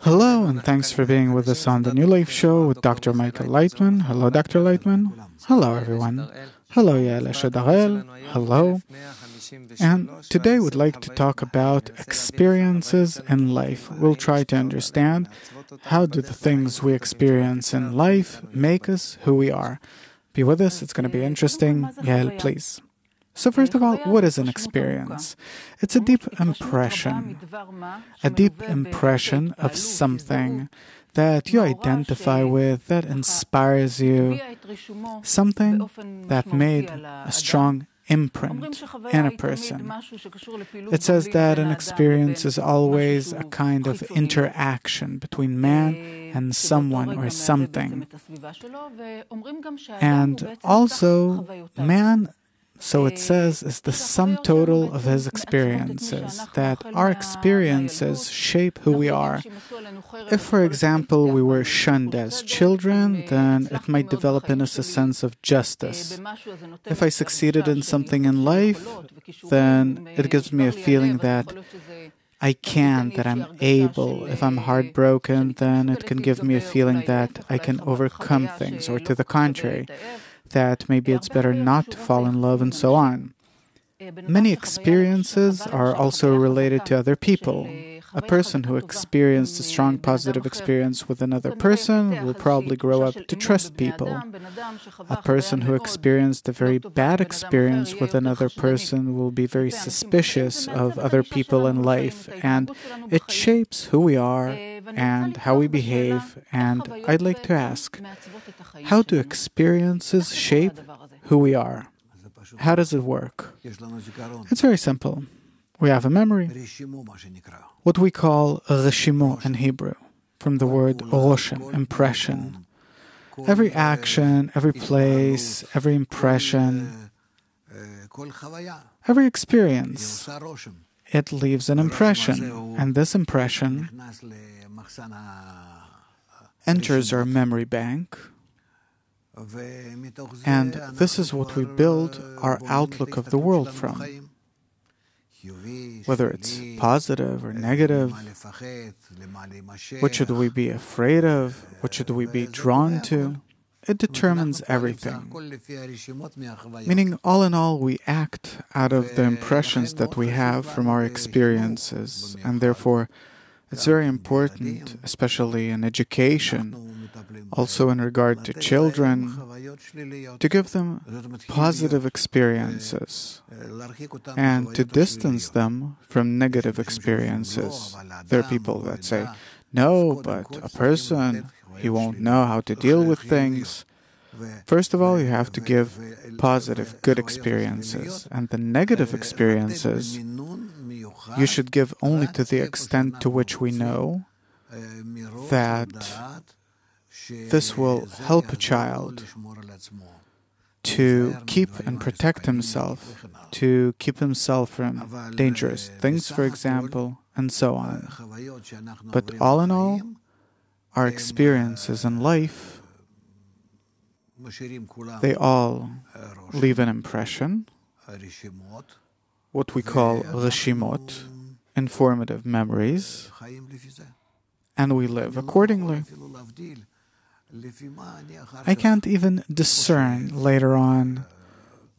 Hello, and thanks for being with us on the New Life Show with Dr. Michael Laitman. Hello, Dr. Laitman. Hello, everyone. Hello, Yael Shadarel. Hello. And today we'd like to talk about experiences in life. We'll try to understand how do the things we experience in life make us who we are. Be with us, it's going to be interesting. Yael, please. So first of all, what is an experience? It's a deep impression of something that you identify with, that inspires you, something that made a strong imprint in a person. It says that an experience is always a kind of interaction between man and someone or something. And also, man, so it says, is the sum total of his experiences, that our experiences shape who we are. If, for example, we were shunned as children, then it might develop in us a sense of justice. If I succeeded in something in life, then it gives me a feeling that I can, that I'm able. If I'm heartbroken, then it can give me a feeling that I can overcome things, or to the contrary, that maybe it's better not to fall in love, and so on. Many experiences are also related to other people. A person who experienced a strong positive experience with another person will probably grow up to trust people. A person who experienced a very bad experience with another person will be very suspicious of other people in life, and it shapes who we are and how we behave. And I'd like to ask, how do experiences shape who we are? How does it work? It's very simple. We have a memory, what we call a reshimo in Hebrew, from the word roshem, impression. Every action, every place, every impression, every experience, it leaves an impression, and this impression enters our memory bank, and this is what we build our outlook of the world from. Whether it's positive or negative, what should we be afraid of, what should we be drawn to, it determines everything. Meaning, all in all, we act out of the impressions that we have from our experiences, and therefore it's very important, especially in education, also in regard to children, to give them positive experiences and to distance them from negative experiences. There are people that say, no, but a person, he won't know how to deal with things. First of all, you have to give positive, good experiences, and the negative experiences you should give only to the extent to which we know that this will help a child to keep and protect himself, to keep himself from dangerous things, for example, and so on. But all in all, our experiences in life, they all leave an impression, what we call reshimot, informative memories, and we live accordingly. I can't even discern later on,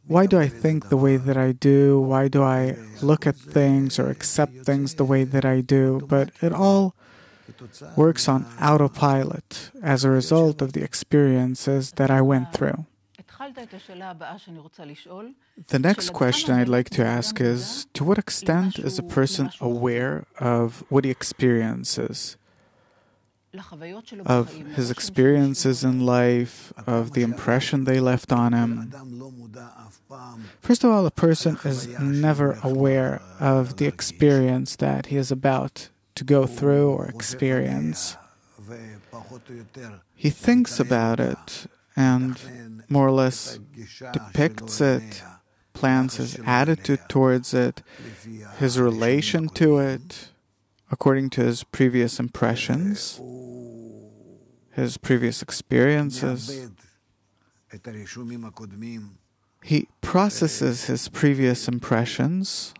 why do I think the way that I do? Why do I look at things or accept things the way that I do? But it all works on autopilot as a result of the experiences that I went through. The next question I'd like to ask is, to what extent is a person aware of what he experiences? Of his experiences in life, of the impression they left on him. First of all, a person is never aware of the experience that he is about to go through or experience. He thinks about it and more or less depicts it, plans his attitude towards it, his relation to it, according to his previous impressions, his previous experiences. He processes his previous impressions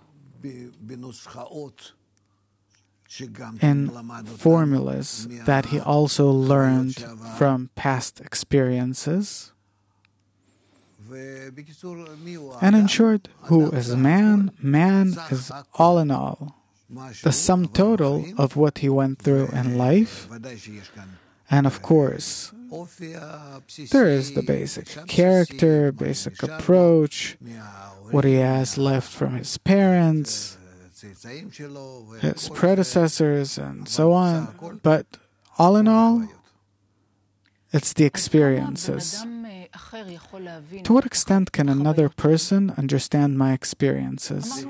in formulas that he also learned from past experiences. And in short, who is man? Man is all in all, the sum total of what he went through in life. And of course, there is the basic character, basic approach, what he has left from his parents, his predecessors, and so on. But all in all, it's the experiences. To what extent can another person understand my experiences?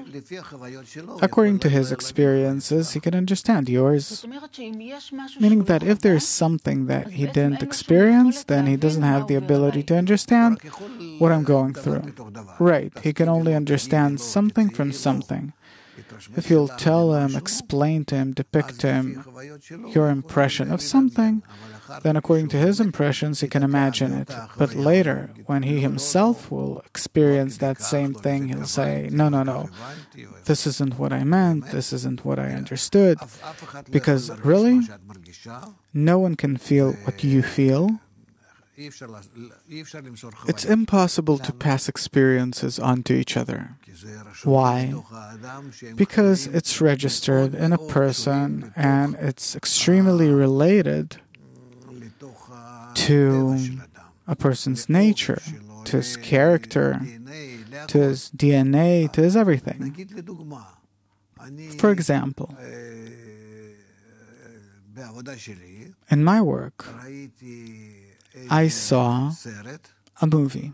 According to his experiences, he can understand yours. Meaning that if there is something that he didn't experience, then he doesn't have the ability to understand what I'm going through. Right, he can only understand something from something. If you'll tell him, explain to him, depict to him your impression of something, then according to his impressions, he can imagine it. But later, when he himself will experience that same thing, he'll say, no, this isn't what I meant, this isn't what I understood. Because really, no one can feel what you feel. It's impossible to pass experiences onto each other. Why? Because it's registered in a person and it's extremely related to a person's nature, to his character, to his DNA, to his everything. For example, in my work, I saw a movie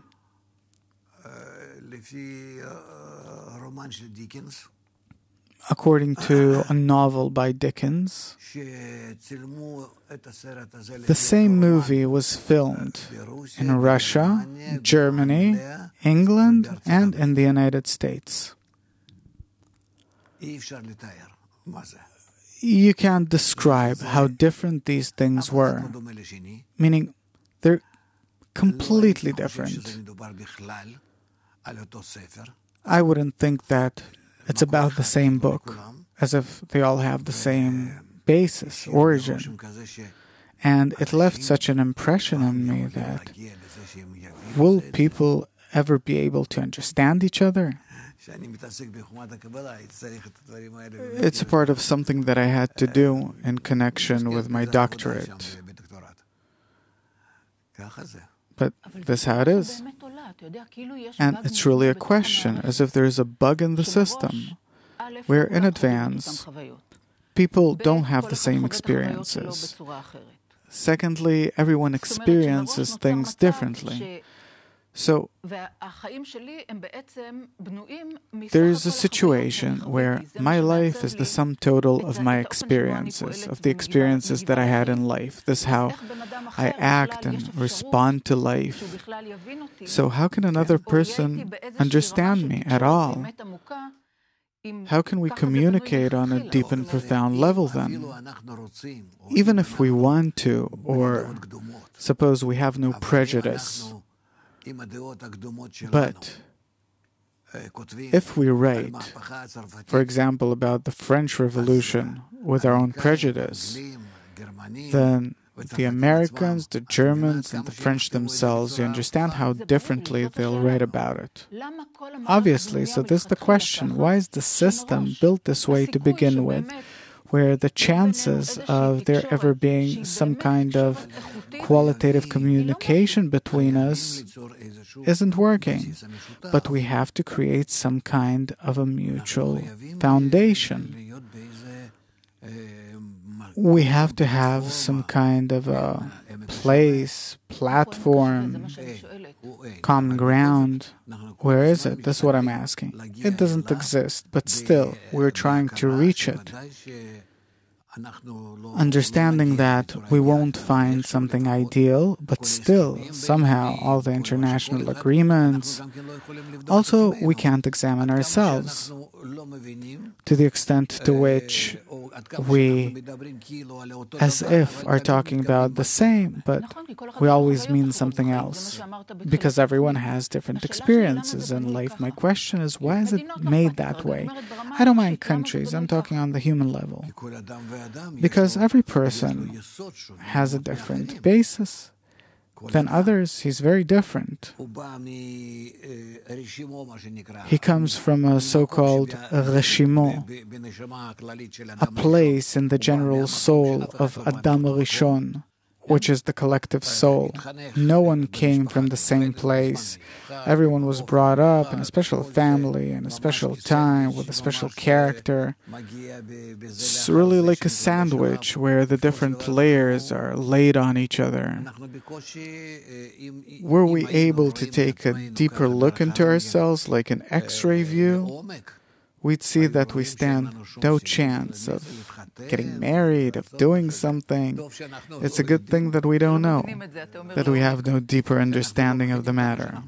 according to a novel by Dickens. The same movie was filmed in Russia, Germany, England, and in the United States. You can't describe how different these things were, meaning they're completely different. I wouldn't think that it's about the same book, as if they all have the same basis, origin. And it left such an impression on me that, will people ever be able to understand each other? It's a part of something that I had to do in connection with my doctorate. But that's how it is. And it's really a question, as if there is a bug in the system, where in advance, people don't have the same experiences. Secondly, everyone experiences things differently. So, there is a situation where my life is the sum total of my experiences, of the experiences that I had in life. This is how I act and respond to life. So how can another person understand me at all? How can we communicate on a deep and profound level then? Even if we want to, or suppose we have no prejudice, but if we write, for example, about the French Revolution with our own prejudice, then the Americans, the Germans, and the French themselves, you understand how differently they'll write about it. Obviously, so this is the question, why is the system built this way to begin with, where the chances of there ever being some kind of qualitative communication between us isn't working, but we have to create some kind of a mutual foundation. We have to have some kind of a place, platform, common ground. Where is it? That's what I'm asking. It doesn't exist, but still, we're trying to reach it. understanding that we won't find something ideal, but still, somehow, all the international agreements. Also, we can't examine ourselves to the extent to which we, as if, are talking about the same, but we always mean something else, because everyone has different experiences in life. My question is, why is it made that way? I don't mind countries, I'm talking on the human level. Because every person has a different basis than others. He's very different. He comes from a so-called reshimo, a place in the general soul of Adam Rishon, which is the collective soul. No one came from the same place. Everyone was brought up in a special family, in a special time, with a special character. It's really like a sandwich where the different layers are laid on each other. Were we able to take a deeper look into ourselves, like an X-ray view, we'd see that we stand no chance of getting married, of doing something. It's a good thing that we don't know, that we have no deeper understanding of the matter,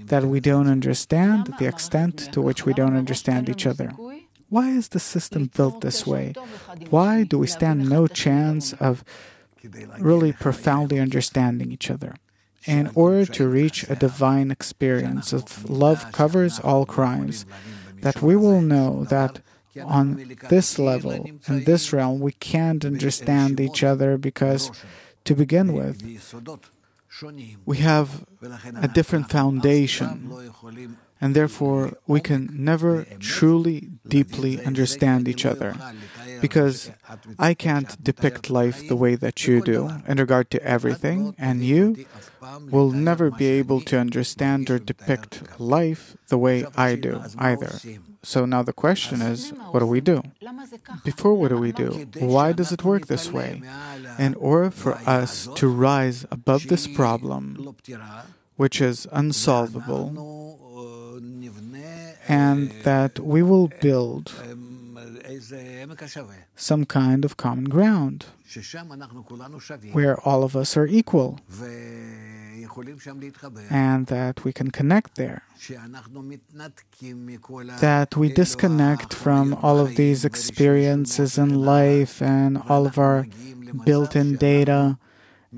that we don't understand the extent to which we don't understand each other. Why is the system built this way? Why do we stand no chance of really profoundly understanding each other? In order to reach a divine experience of love covers all crimes, that we will know that on this level, in this realm, we can't understand each other because, to begin with, we have a different foundation, and therefore we can never truly, deeply understand each other. Because I can't depict life the way that you do in regard to everything, and you will never be able to understand or depict life the way I do either. So now the question is, what do we do? Before what do we do? Why does it work this way? In order for us to rise above this problem, which is unsolvable, and that we will build some kind of common ground where all of us are equal and that we can connect there, that we disconnect from all of these experiences in life and all of our built-in data,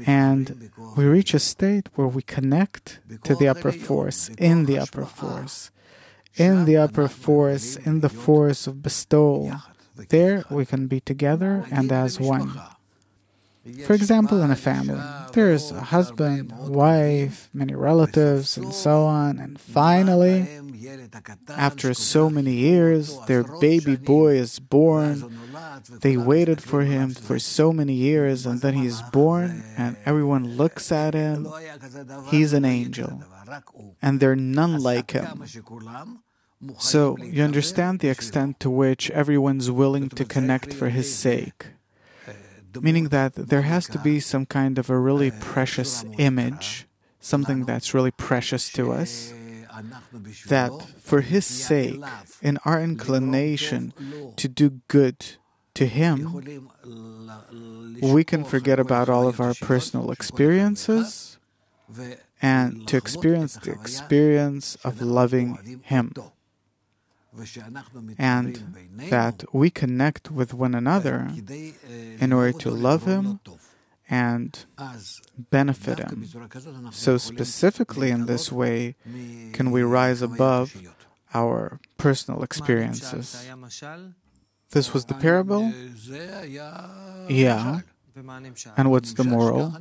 and we reach a state where we connect to the upper force, in the upper force, in the upper force, in the force of bestowal. There we can be together and as one. For example, in a family, there is a husband, wife, many relatives, and so on, and finally, after so many years, their baby boy is born. They waited for him for so many years, and then he's born, and everyone looks at him. He's an angel, and there are none like him. So you understand the extent to which everyone's willing to connect for his sake. Meaning that there has to be some kind of a really precious image, something that's really precious to us, that for his sake, in our inclination to do good to him, we can forget about all of our personal experiences and to experience the experience of loving him. And that we connect with one another in order to love him and benefit him. So specifically in this way can we rise above our personal experiences. This was the parable? Yeah. And what's the moral?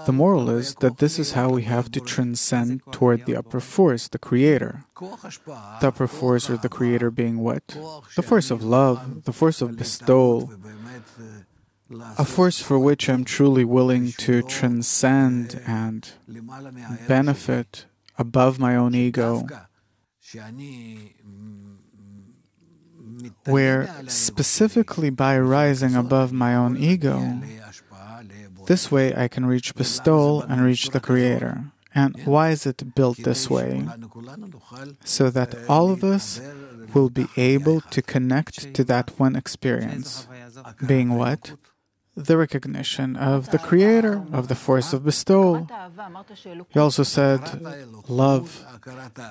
The moral is that this is how we have to transcend toward the upper force, the Creator. The upper force or the Creator being what? The force of love, the force of bestowal, a force for which I'm truly willing to transcend and benefit above my own ego, where specifically by rising above my own ego, this way I can reach bestowal and reach the Creator. And why is it built this way? So that all of us will be able to connect to that one experience. Being what? The recognition of the Creator, of the force of bestowal. He also said love,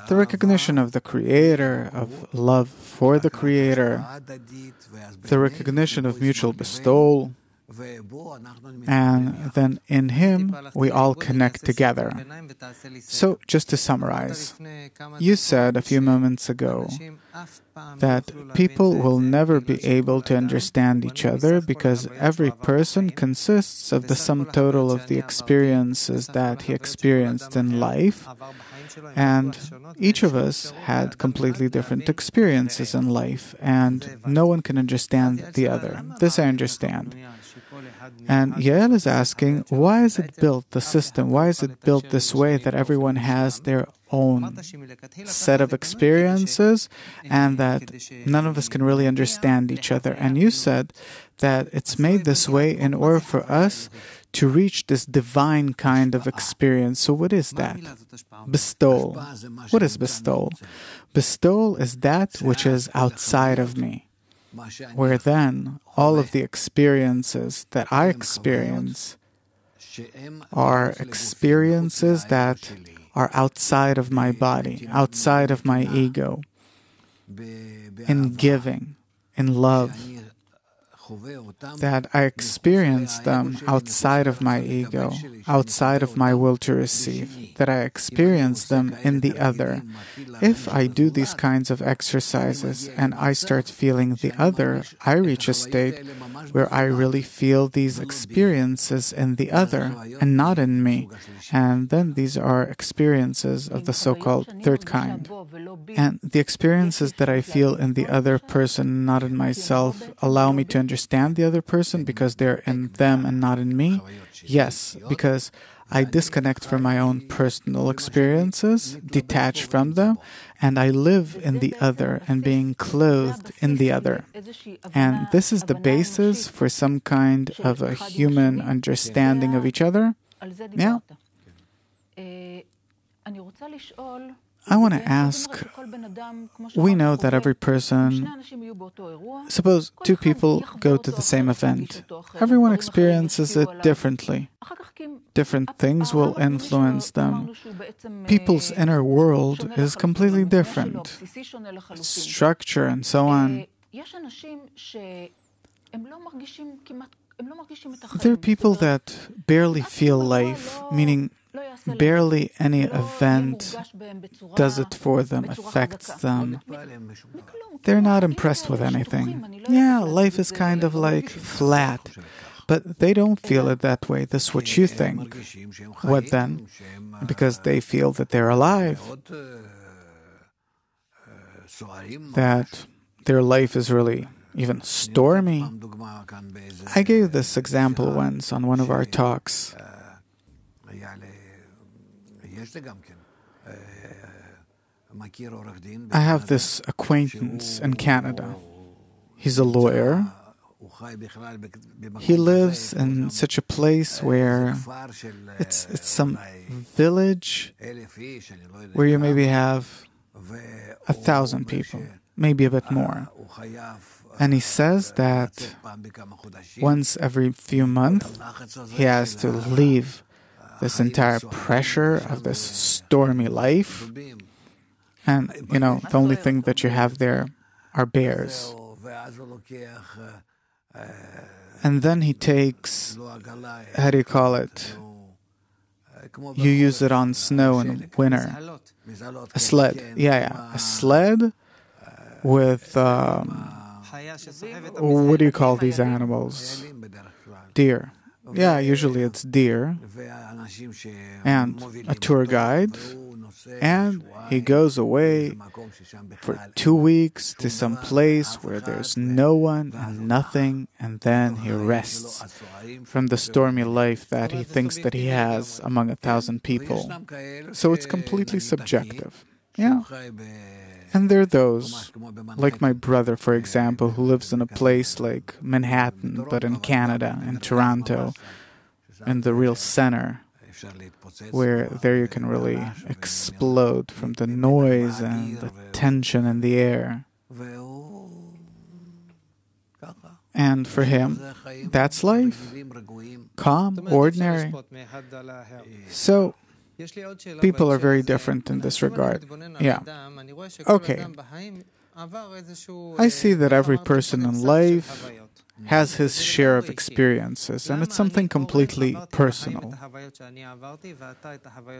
the recognition of the Creator, of love for the Creator, the recognition of mutual bestowal, and then in Him we all connect together. So, just to summarize, you said a few moments ago that people will never be able to understand each other because every person consists of the sum total of the experiences that he experienced in life, and each of us had completely different experiences in life, and no one can understand the other. This I understand. And Yael is asking, why is it built, the system, why is it built this way that everyone has their own set of experiences and that none of us can really understand each other? And you said that it's made this way in order for us to reach this divine kind of experience. So what is that? Bestowal. What is bestowal? Bestowal is that which is outside of me, where then all of the experiences that I experience are experiences that are outside of my body, outside of my ego, in giving, in love, that I experience them outside of my ego, outside of my will to receive, that I experience them in the other. If I do these kinds of exercises and I start feeling the other, I reach a state where I really feel these experiences in the other and not in me. And then these are experiences of the so-called third kind. And the experiences that I feel in the other person, not in myself, allow me to understand the other person because they're in them and not in me? Yes, because I disconnect from my own personal experiences, detach from them, and I live in the other and being clothed in the other. And this is the basis for some kind of a human understanding of each other. Yeah. I want to ask, we know that every person, suppose two people go to the same event. Everyone experiences it differently. Different things will influence them. People's inner world is completely different. Structure and so on. There are people that barely feel life, meaning barely any event does it for them, affects them. They're not impressed with anything. Yeah, life is kind of like flat, but they don't feel it that way. That's what you think. What then? Because they feel that they're alive, that their life is really even stormy. I gave this example once on one of our talks. I have this acquaintance in Canada. He's a lawyer. He lives in such a place where it's some village where you maybe have 1,000 people, maybe a bit more. And he says that once every few months he has to leave this entire pressure of this stormy life. And, the only thing that you have there are bears. And then he takes, how do you call it? You use it on snow in winter. A sled. Yeah. A sled with, what do you call these animals? Deer. Yeah, usually it's deer. And a tour guide. And he goes away for 2 weeks to some place where there's no one and nothing, and then he rests from the stormy life that he thinks that he has among 1,000 people. So it's completely subjective. Yeah. And there are those, like my brother, for example, who lives in a place like Manhattan, but in Canada, in Toronto, in the real center, where there you can really explode from the noise and the tension in the air. And for him, that's life. Calm, ordinary. So, people are very different in this regard. Yeah. Okay. I see that every person in life has his share of experiences, and it's something completely personal.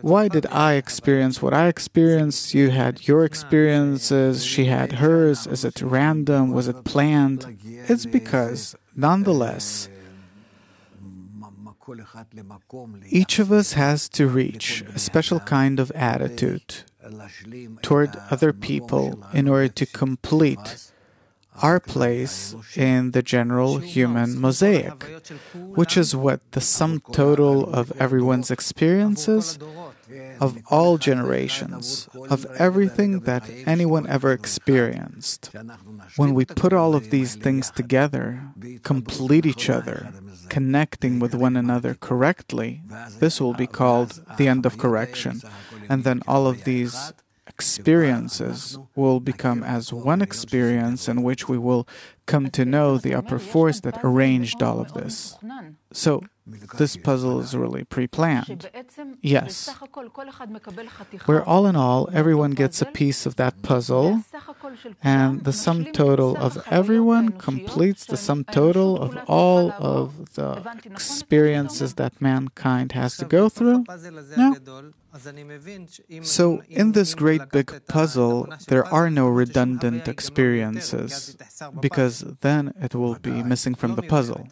Why did I experience what I experienced? You had your experiences, she had hers. Is it random? Was it planned? It's because, nonetheless, each of us has to reach a special kind of attitude toward other people in order to complete our place in the general human mosaic, which is what the sum total of everyone's experiences, of all generations, of everything that anyone ever experienced. When we put all of these things together, complete each other, connecting with one another correctly, this will be called the end of correction. And then all of these experiences will become as one experience in which we will come to know the upper force that arranged all of this. So, this puzzle is really pre-planned. Yes. Where all in all, everyone gets a piece of that puzzle, and the sum total of everyone completes the sum total of all of the experiences that mankind has to go through. No. So, in this great big puzzle, there are no redundant experiences, because then it will be missing from the puzzle,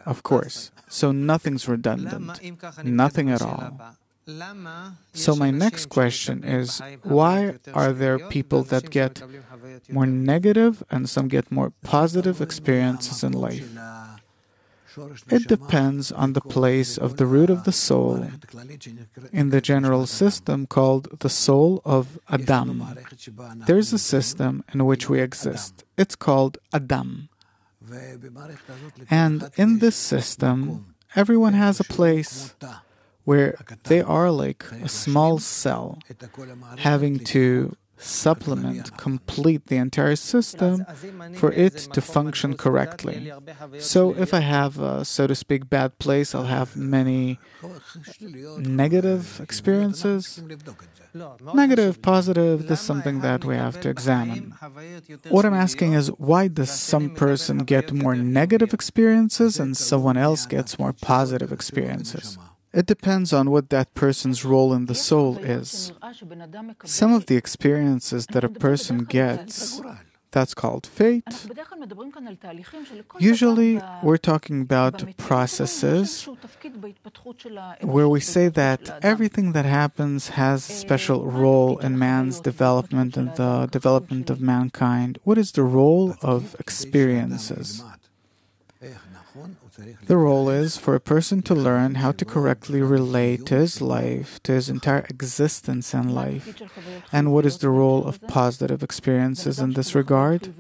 of course. So nothing's redundant, nothing at all. So my next question is, why are there people that get more negative and some get more positive experiences in life? It depends on the place of the root of the soul in the general system called the soul of Adam. There's a system in which we exist. It's called Adam. And in this system, everyone has a place where they are like a small cell, having to supplement, complete the entire system for it to function correctly. So if I have a, so to speak, bad place, I'll have many negative experiences. Negative, positive, this is something that we have to examine. What I'm asking is, why does some person get more negative experiences and someone else gets more positive experiences? It depends on what that person's role in the soul is. Some of the experiences that a person gets, that's called fate. Usually, we're talking about processes where we say that everything that happens has a special role in man's development and the development of mankind. What is the role of experiences? The role is for a person to learn how to correctly relate to his life, to his entire existence in life. And what is the role of positive experiences in this regard?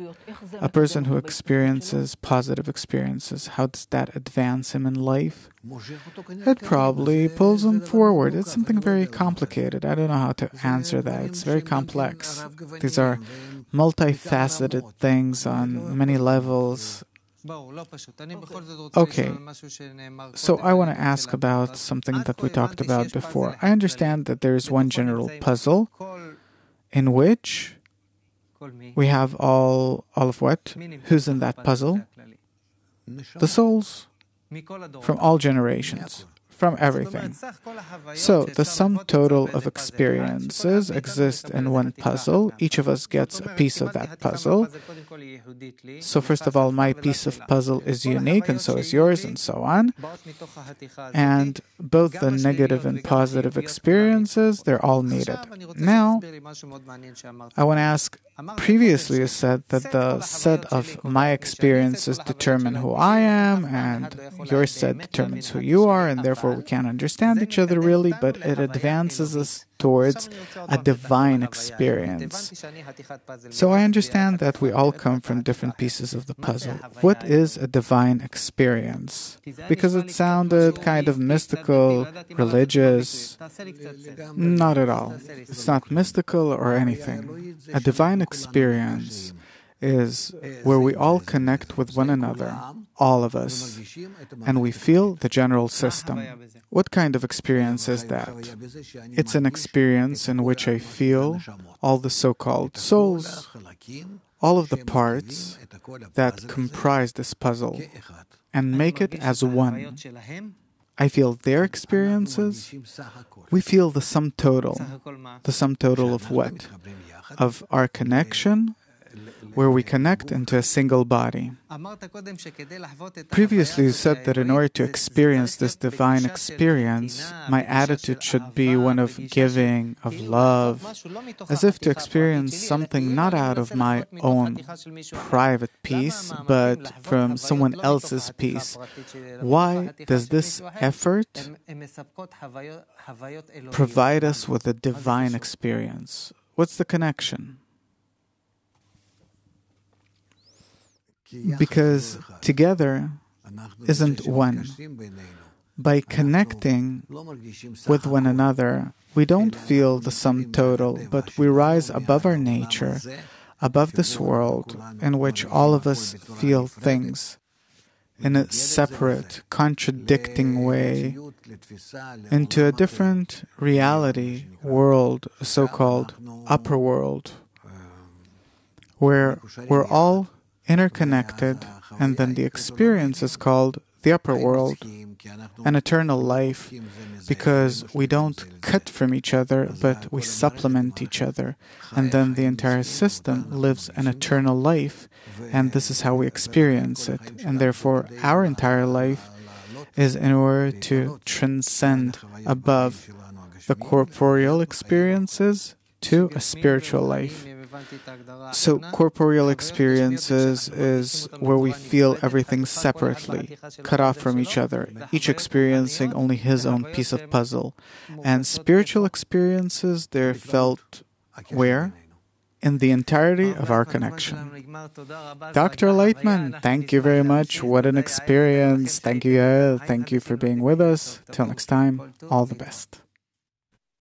A person who experiences positive experiences, how does that advance him in life? It probably pulls him forward. It's something very complicated. I don't know how to answer that. It's very complex. These are multifaceted things on many levels. Okay, so I want to ask about something that we talked about before. I understand that there is one general puzzle in which we have all of what? Who's in that puzzle? The souls from all generations, from everything. So the sum total of experiences exist in one puzzle. Each of us gets a piece of that puzzle. So first of all, my piece of puzzle is unique, and so is yours, and so on. And both the negative and positive experiences, they're all needed. Now, I want to ask, previously you said that the set of my experiences determine who I am, and your set determines who you are, and therefore we can't understand each other really, but it advances us towards a divine experience. So I understand that we all come from different pieces of the puzzle. What is a divine experience? Because it sounded kind of mystical, religious. Not at all. It's not mystical or anything. A divine experience is where we all connect with one another, all of us, and we feel the general system. What kind of experience is that? It's an experience in which I feel all the so-called souls, all of the parts that comprise this puzzle, and make it as one. I feel their experiences. We feel the sum total. The sum total of what? Of our connection, where we connect into a single body. Previously, you said that in order to experience this divine experience, my attitude should be one of giving, of love, as if to experience something not out of my own private peace, but from someone else's peace. Why does this effort provide us with a divine experience? What's the connection? Because together isn't one. By connecting with one another, we don't feel the sum total, but we rise above our nature, above this world in which all of us feel things in a separate, contradicting way, into a different reality, world, a so-called upper world, where we're all interconnected, and then the experience is called the upper world, an eternal life, because we don't cut from each other, but we supplement each other, and then the entire system lives an eternal life, and this is how we experience it, and therefore our entire life is in order to transcend above the corporeal experiences to a spiritual life. So corporeal experiences is where we feel everything separately, cut off from each other, each experiencing only his own piece of puzzle. And spiritual experiences, they're felt where? In the entirety of our connection. Dr. Laitman, thank you very much. What an experience. Thank you, Yael. Thank you for being with us. Till next time, all the best.